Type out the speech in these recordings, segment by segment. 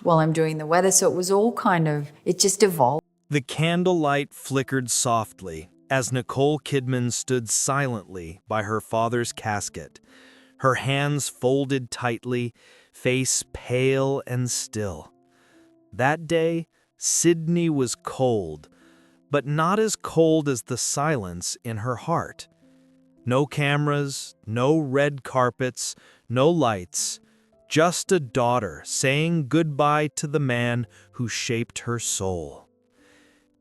while I'm doing the weather. So it was all it just evolved. The candlelight flickered softly as Nicole Kidman stood silently by her father's casket, her hands folded tightly, face pale and still. That day, Sydney was cold, but not as cold as the silence in her heart. No cameras, no red carpets, no lights, just a daughter saying goodbye to the man who shaped her soul.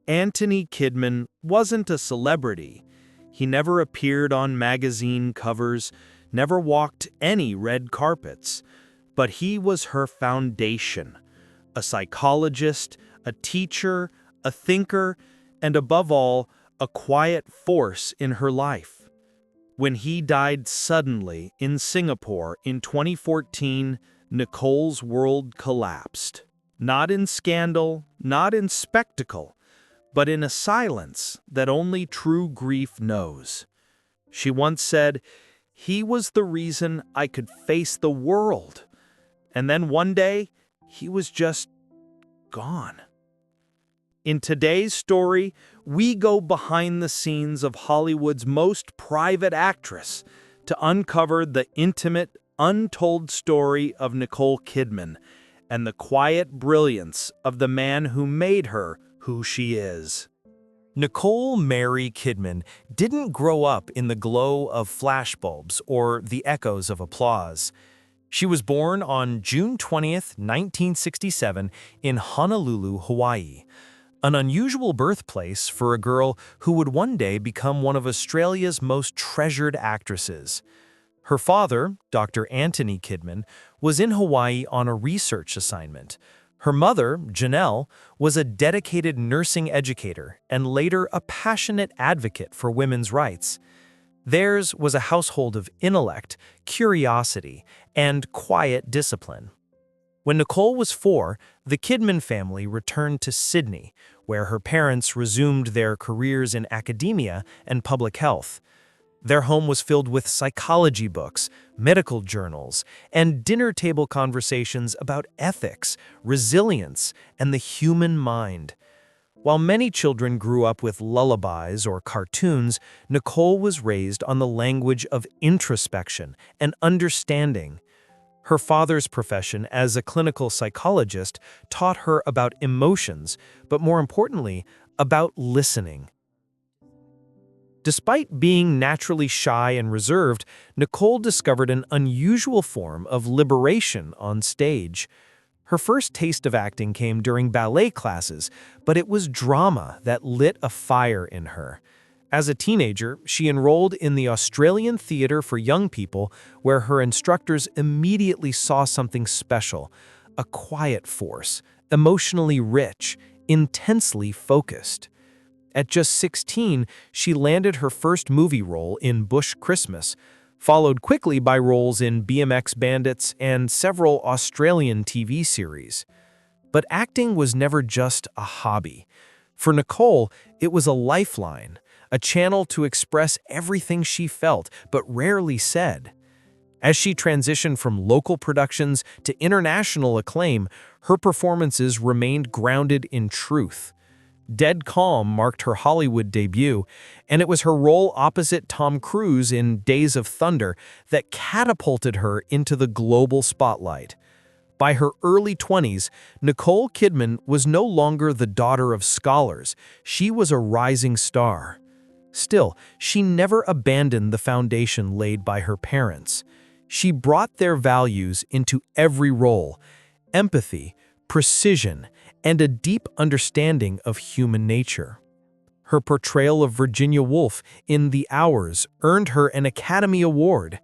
Antony Kidman wasn't a celebrity. He never appeared on magazine covers, never walked any red carpets, but he was her foundation, a psychologist, a teacher, a thinker, and above all, a quiet force in her life. When he died suddenly in Singapore in 2014, Nicole's world collapsed. Not in scandal, not in spectacle, but in a silence that only true grief knows. She once said, "He was the reason I could face the world." And then one day, he was just gone. In today's story, we go behind the scenes of Hollywood's most private actress to uncover the intimate, untold story of Nicole Kidman and the quiet brilliance of the man who made her who she is. Nicole Mary Kidman didn't grow up in the glow of flashbulbs or the echoes of applause. She was born on June 20th, 1967, in Honolulu, Hawaii, an unusual birthplace for a girl who would one day become one of Australia's most treasured actresses. Her father, Dr. Antony Kidman, was in Hawaii on a research assignment. Her mother, Janelle, was a dedicated nursing educator and later a passionate advocate for women's rights. Theirs was a household of intellect, curiosity, and quiet discipline. When Nicole was 4, the Kidman family returned to Sydney, where her parents resumed their careers in academia and public health. Their home was filled with psychology books, medical journals, and dinner table conversations about ethics, resilience, and the human mind. While many children grew up with lullabies or cartoons, Nicole was raised on the language of introspection and understanding. Her father's profession as a clinical psychologist taught her about emotions, but more importantly, about listening. Despite being naturally shy and reserved, Nicole discovered an unusual form of liberation on stage. Her first taste of acting came during ballet classes, but it was drama that lit a fire in her. As a teenager, she enrolled in the Australian Theatre for Young People, where her instructors immediately saw something special, a quiet force, emotionally rich, intensely focused. At just 16, she landed her first movie role in Bush Christmas, followed quickly by roles in BMX Bandits and several Australian TV series. But acting was never just a hobby. For Nicole, it was a lifeline, a channel to express everything she felt but rarely said. As she transitioned from local productions to international acclaim, her performances remained grounded in truth. Dead Calm marked her Hollywood debut, and it was her role opposite Tom Cruise in Days of Thunder that catapulted her into the global spotlight. By her early 20s, Nicole Kidman was no longer the daughter of scholars. She was a rising star. Still, she never abandoned the foundation laid by her parents. She brought their values into every role: empathy, precision, and a deep understanding of human nature. Her portrayal of Virginia Woolf in The Hours earned her an Academy Award.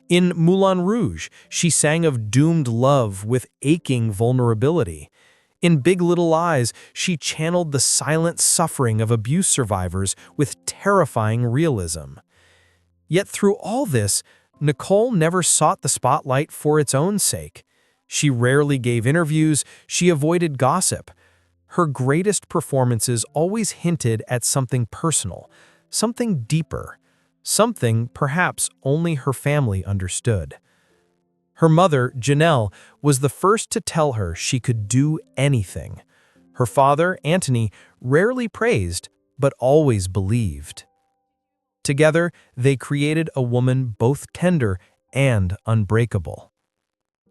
In Moulin Rouge, she sang of doomed love with aching vulnerability. In Big Little Lies, she channeled the silent suffering of abuse survivors with terrifying realism. Yet through all this, Nicole never sought the spotlight for its own sake. She rarely gave interviews, she avoided gossip. Her greatest performances always hinted at something personal, something deeper, something perhaps only her family understood. Her mother, Janelle, was the first to tell her she could do anything. Her father, Antony, rarely praised, but always believed. Together, they created a woman both tender and unbreakable.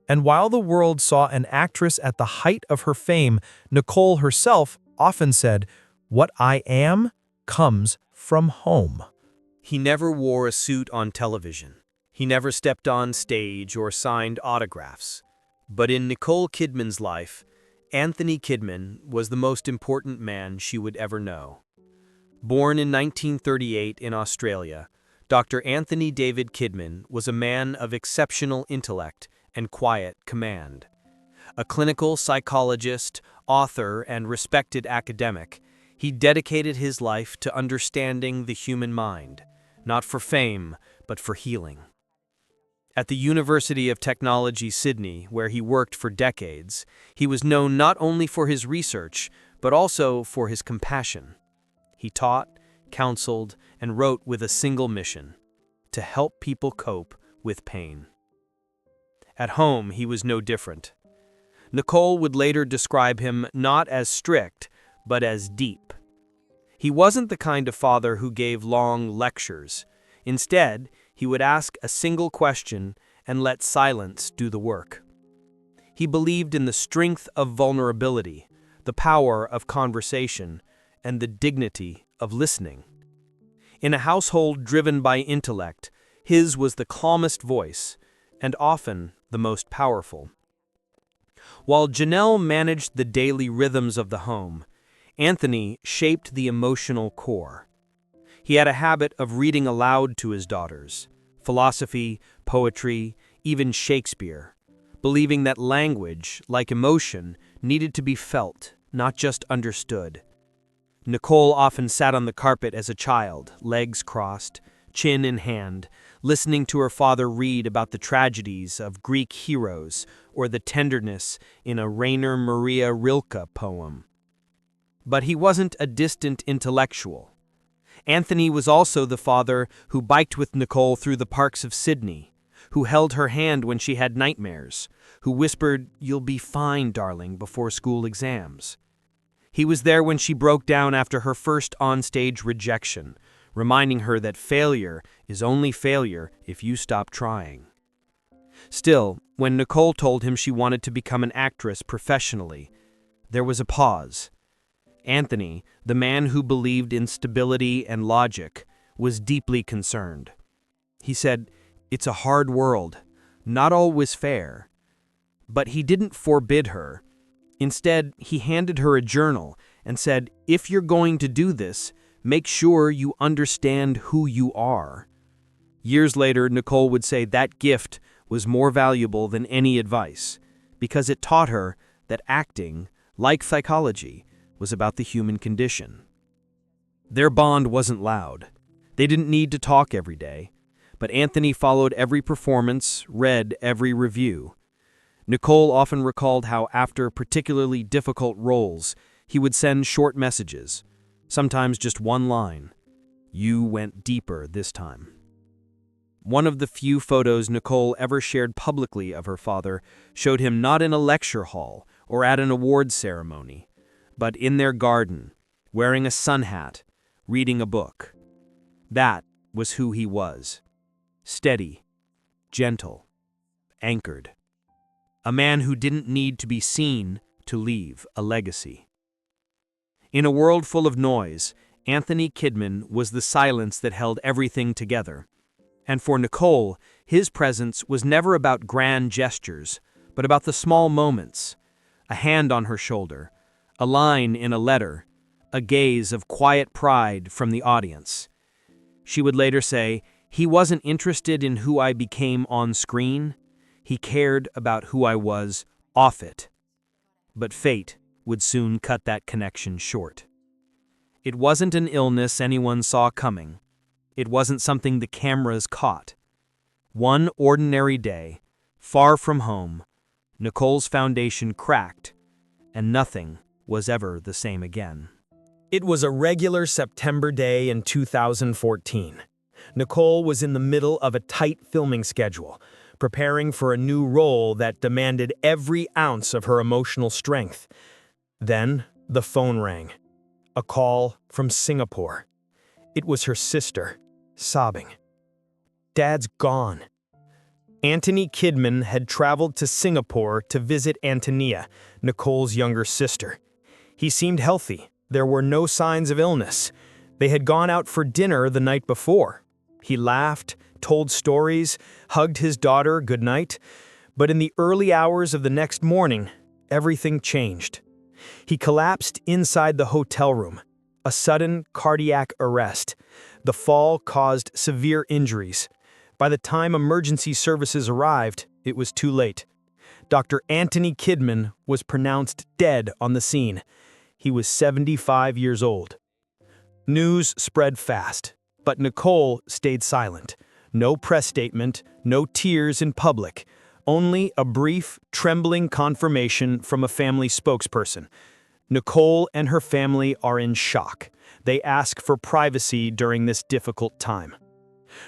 And while the world saw an actress at the height of her fame, Nicole herself often said, "What I am comes from home." He never wore a suit on television. He never stepped on stage or signed autographs. But in Nicole Kidman's life, Antony Kidman was the most important man she would ever know. Born in 1938 in Australia, Dr. Antony David Kidman was a man of exceptional intellect and quiet command. A clinical psychologist, author, and respected academic, he dedicated his life to understanding the human mind, not for fame, but for healing. At the University of Technology, Sydney, where he worked for decades, he was known not only for his research, but also for his compassion. He taught, counseled, and wrote with a single mission: to help people cope with pain. At home, he was no different. Nicole would later describe him not as strict, but as deep. He wasn't the kind of father who gave long lectures. Instead, he would ask a single question and let silence do the work. He believed in the strength of vulnerability, the power of conversation, and the dignity of listening. In a household driven by intellect, his was the calmest voice, and often the most powerful. While Janelle managed the daily rhythms of the home, Antony shaped the emotional core. He had a habit of reading aloud to his daughters, philosophy, poetry, even Shakespeare, believing that language, like emotion, needed to be felt, not just understood. Nicole often sat on the carpet as a child, legs crossed, chin in hand, listening to her father read about the tragedies of Greek heroes or the tenderness in a Rainer Maria Rilke poem. But he wasn't a distant intellectual. Antony was also the father who biked with Nicole through the parks of Sydney, who held her hand when she had nightmares, who whispered, "You'll be fine, darling," before school exams. He was there when she broke down after her first onstage rejection, reminding her that failure is only failure if you stop trying. Still, when Nicole told him she wanted to become an actress professionally, there was a pause. Antony, the man who believed in stability and logic, was deeply concerned. He said, "It's a hard world, not always fair." But he didn't forbid her. Instead, he handed her a journal and said, "If you're going to do this, make sure you understand who you are." Years later, Nicole would say that gift was more valuable than any advice, because it taught her that acting, like psychology, was about the human condition. Their bond wasn't loud. They didn't need to talk every day, but Antony followed every performance, read every review. Nicole often recalled how after particularly difficult roles, he would send short messages, sometimes just one line: "You went deeper this time." One of the few photos Nicole ever shared publicly of her father showed him not in a lecture hall or at an awards ceremony, but in their garden, wearing a sun hat, reading a book. That was who he was. Steady, gentle, anchored. A man who didn't need to be seen to leave a legacy. In a world full of noise, Antony Kidman was the silence that held everything together. And for Nicole, his presence was never about grand gestures, but about the small moments: a hand on her shoulder, a line in a letter, a gaze of quiet pride from the audience. She would later say, "He wasn't interested in who I became on screen. He cared about who I was off it." But fate would soon cut that connection short. It wasn't an illness anyone saw coming. It wasn't something the cameras caught. One ordinary day, far from home, Nicole's foundation cracked, and nothing was ever the same again. It was a regular September day in 2014. Nicole was in the middle of a tight filming schedule, preparing for a new role that demanded every ounce of her emotional strength. Then the phone rang. A call from Singapore. It was her sister, sobbing. "Dad's gone." Antony Kidman had traveled to Singapore to visit Antonia, Nicole's younger sister. He seemed healthy. There were no signs of illness. They had gone out for dinner the night before. He laughed, told stories, hugged his daughter goodnight. But in the early hours of the next morning, everything changed. He collapsed inside the hotel room. A sudden cardiac arrest. The fall caused severe injuries. By the time emergency services arrived, it was too late. Dr. Antony Kidman was pronounced dead on the scene. He was 75 years old. News spread fast, but Nicole stayed silent. No press statement, no tears in public, only a brief, trembling confirmation from a family spokesperson. Nicole and her family are in shock. They ask for privacy during this difficult time.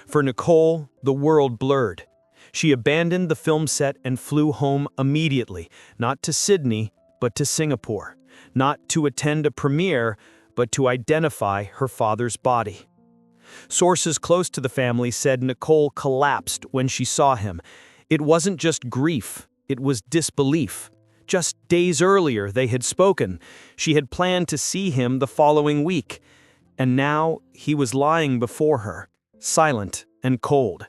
For Nicole, the world blurred. She abandoned the film set and flew home immediately, not to Sydney, but to Singapore. Not to attend a premiere, but to identify her father's body. Sources close to the family said Nicole collapsed when she saw him. It wasn't just grief, it was disbelief. Just days earlier, they had spoken. She had planned to see him the following week. And now he was lying before her, silent and cold.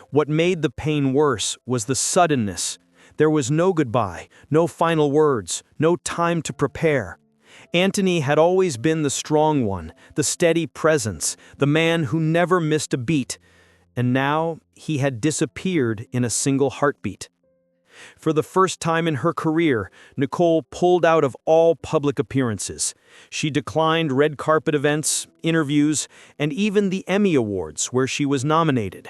What made the pain worse was the suddenness. There was no goodbye, no final words, no time to prepare. Antony had always been the strong one, the steady presence, the man who never missed a beat. And now he had disappeared in a single heartbeat. For the first time in her career, Nicole pulled out of all public appearances. She declined red carpet events, interviews, and even the Emmy Awards where she was nominated.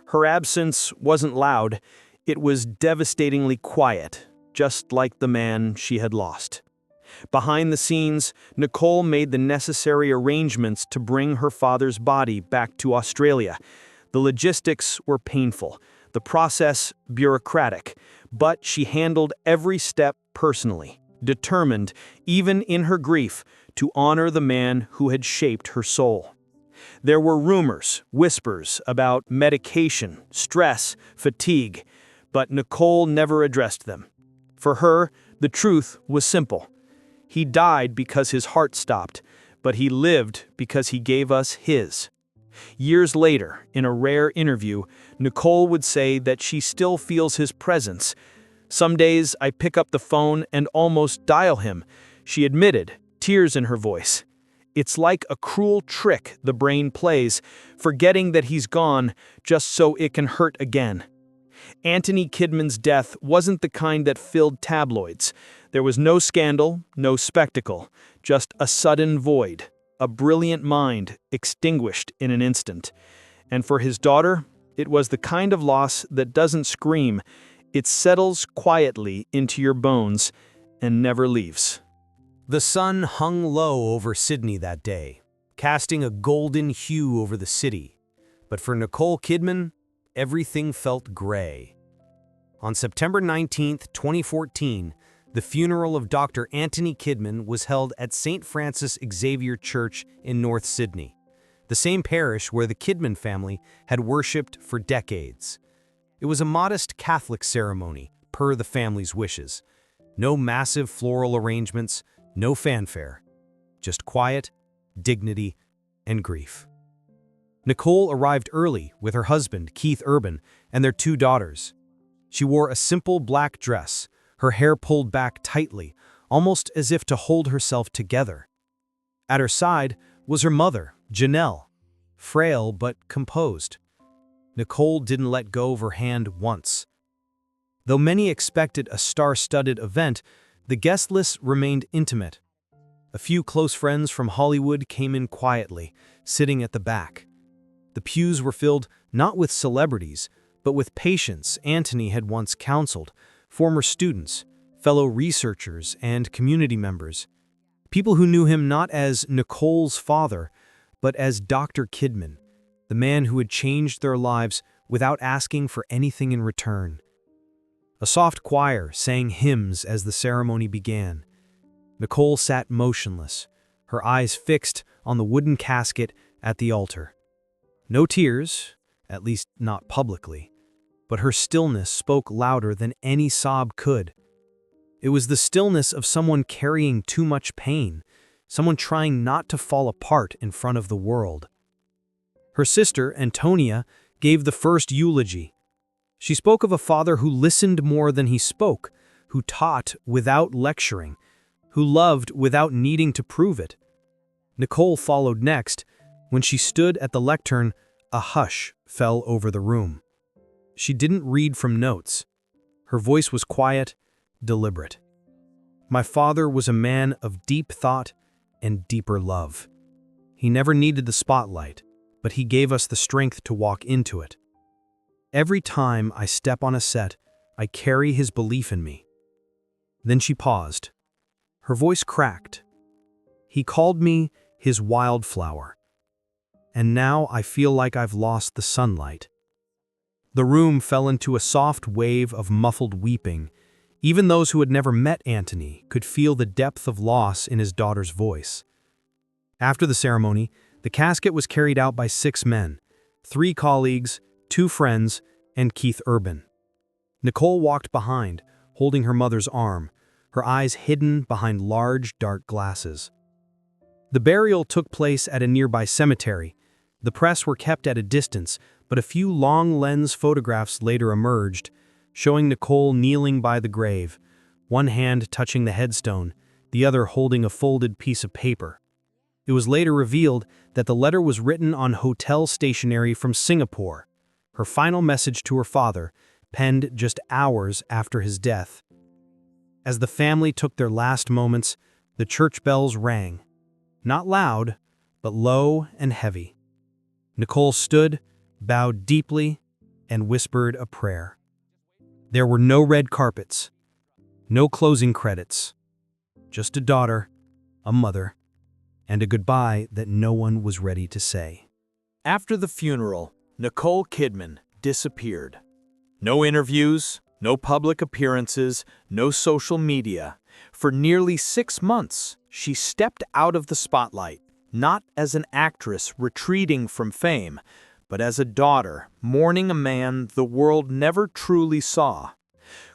Her absence wasn't loud, it was devastatingly quiet, just like the man she had lost. Behind the scenes, Nicole made the necessary arrangements to bring her father's body back to Australia. The logistics were painful, the process bureaucratic, but she handled every step personally, determined, even in her grief, to honor the man who had shaped her soul. There were rumors, whispers about medication, stress, fatigue, but Nicole never addressed them. For her, the truth was simple. He died because his heart stopped, but he lived because he gave us his. Years later, in a rare interview, Nicole would say that she still feels his presence. "Some days I pick up the phone and almost dial him," she admitted, tears in her voice. "It's like a cruel trick the brain plays, forgetting that he's gone just so it can hurt again." Antony Kidman's death wasn't the kind that filled tabloids. There was no scandal, no spectacle, just a sudden void. A brilliant mind extinguished in an instant. And for his daughter, it was the kind of loss that doesn't scream. It settles quietly into your bones and never leaves. The sun hung low over Sydney that day, casting a golden hue over the city. But for Nicole Kidman, everything felt gray. On September 19, 2014, the funeral of Dr. Antony Kidman was held at St. Francis Xavier Church in North Sydney, the same parish where the Kidman family had worshipped for decades. It was a modest Catholic ceremony, per the family's wishes. No massive floral arrangements, no fanfare, just quiet, dignity, and grief. Nicole arrived early with her husband, Keith Urban, and their 2 daughters. She wore a simple black dress, her hair pulled back tightly, almost as if to hold herself together. At her side was her mother, Janelle, frail but composed. Nicole didn't let go of her hand once. Though many expected a star-studded event, the guest list remained intimate. A few close friends from Hollywood came in quietly, sitting at the back. The pews were filled not with celebrities, but with patients Antony had once counseled, former students, fellow researchers, and community members. People who knew him not as Nicole's father, but as Dr. Kidman, the man who had changed their lives without asking for anything in return. A soft choir sang hymns as the ceremony began. Nicole sat motionless, her eyes fixed on the wooden casket at the altar. No tears, at least not publicly, but her stillness spoke louder than any sob could. It was the stillness of someone carrying too much pain, someone trying not to fall apart in front of the world. Her sister, Antonia, gave the first eulogy. She spoke of a father who listened more than he spoke, who taught without lecturing, who loved without needing to prove it. Nicole followed next. When she stood at the lectern, a hush fell over the room. She didn't read from notes. Her voice was quiet, deliberate. My father was a man of deep thought and deeper love. He never needed the spotlight, but he gave us the strength to walk into it. Every time I step on a set, I carry his belief in me. Then she paused. Her voice cracked. He called me his wildflower. And now I feel like I've lost the sunlight. The room fell into a soft wave of muffled weeping. Even those who had never met Antony could feel the depth of loss in his daughter's voice. After the ceremony, the casket was carried out by 6 men, 3 colleagues, 2 friends, and Keith Urban. Nicole walked behind, holding her mother's arm, her eyes hidden behind large, dark glasses. The burial took place at a nearby cemetery. The press were kept at a distance, but a few long-lens photographs later emerged, showing Nicole kneeling by the grave, one hand touching the headstone, the other holding a folded piece of paper. It was later revealed that the letter was written on hotel stationery from Singapore, her final message to her father, penned just hours after his death. As the family took their last moments, the church bells rang. Not loud, but low and heavy. Nicole stood, bowed deeply, and whispered a prayer. There were no red carpets, no closing credits, just a daughter, a mother, and a goodbye that no one was ready to say. After the funeral, Nicole Kidman disappeared. No interviews, no public appearances, no social media. For nearly 6 months, she stepped out of the spotlight, not as an actress retreating from fame, but as a daughter mourning a man the world never truly saw.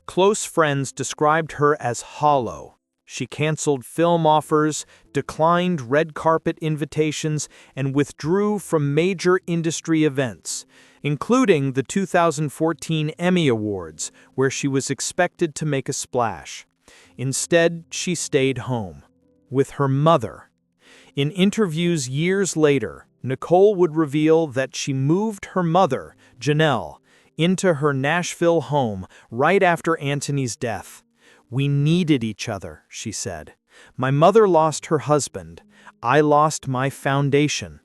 Close friends described her as hollow. She canceled film offers, declined red carpet invitations, and withdrew from major industry events, including the 2014 Emmy Awards, where she was expected to make a splash. Instead, she stayed home, with her mother. In interviews years later, Nicole would reveal that she moved her mother, Janelle, into her Nashville home right after Antony's death. "We needed each other," she said. "My mother lost her husband. I lost my foundation."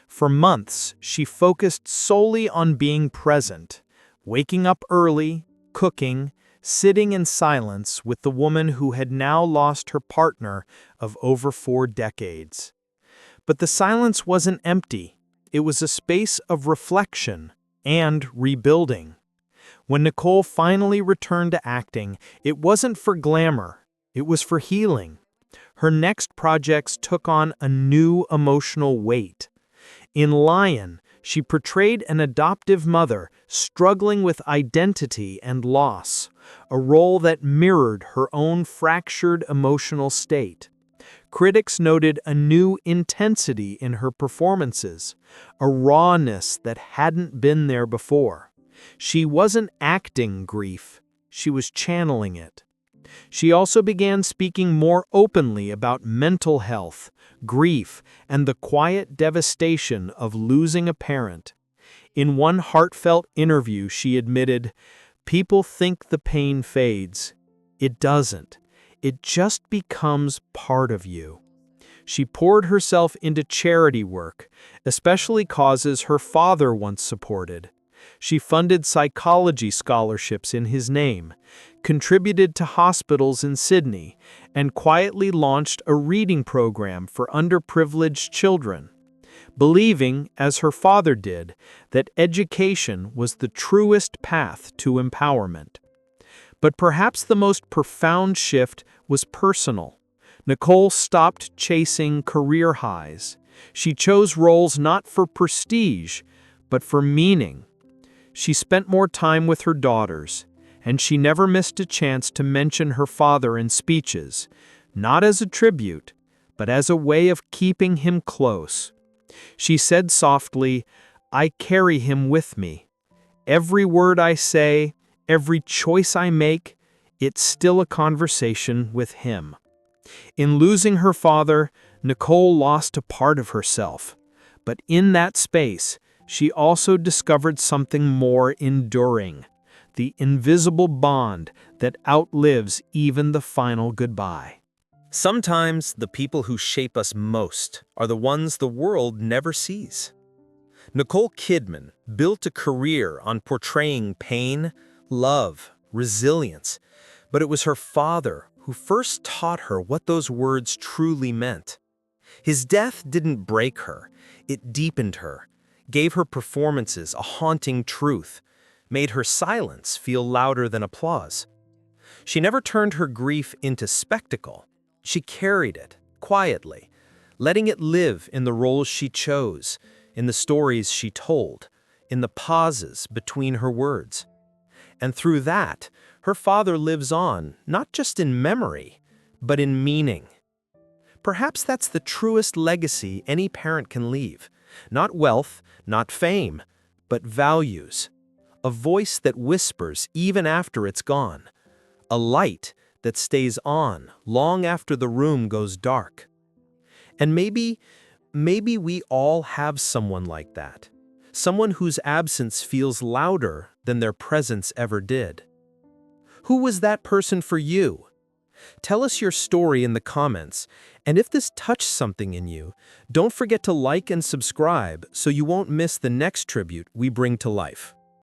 For months, she focused solely on being present, waking up early, cooking, sitting in silence with the woman who had now lost her partner of over 4 decades. But the silence wasn't empty. It was a space of reflection and rebuilding. When Nicole finally returned to acting, it wasn't for glamour, it was for healing. Her next projects took on a new emotional weight. In Lion, she portrayed an adoptive mother struggling with identity and loss, a role that mirrored her own fractured emotional state. Critics noted a new intensity in her performances, a rawness that hadn't been there before. She wasn't acting grief, she was channeling it. She also began speaking more openly about mental health, grief, and the quiet devastation of losing a parent. In one heartfelt interview, she admitted, "People think the pain fades. It doesn't. It just becomes part of you." She poured herself into charity work, especially causes her father once supported. She funded psychology scholarships in his name, contributed to hospitals in Sydney, and quietly launched a reading program for underprivileged children. believing, as her father did, that education was the truest path to empowerment. But perhaps the most profound shift was personal. Nicole stopped chasing career highs. She chose roles not for prestige, but for meaning. She spent more time with her daughters, and she never missed a chance to mention her father in speeches, not as a tribute, but as a way of keeping him close. She said softly, "I carry him with me. Every word I say, every choice I make, it's still a conversation with him." In losing her father, Nicole lost a part of herself. But in that space, she also discovered something more enduring, the invisible bond that outlives even the final goodbye. Sometimes the people who shape us most are the ones the world never sees. Nicole Kidman built a career on portraying pain, love, resilience, but it was her father who first taught her what those words truly meant. His death didn't break her, it deepened her, gave her performances a haunting truth, made her silence feel louder than applause. She never turned her grief into spectacle. She carried it, quietly, letting it live in the roles she chose, in the stories she told, in the pauses between her words. And through that, her father lives on, not just in memory, but in meaning. Perhaps that's the truest legacy any parent can leave. Not wealth, not fame, but values. A voice that whispers even after it's gone. A light that stays on long after the room goes dark. And maybe we all have someone like that. Someone whose absence feels louder than their presence ever did. Who was that person for you? Tell us your story in the comments, and if this touched something in you, don't forget to like and subscribe so you won't miss the next tribute we bring to life.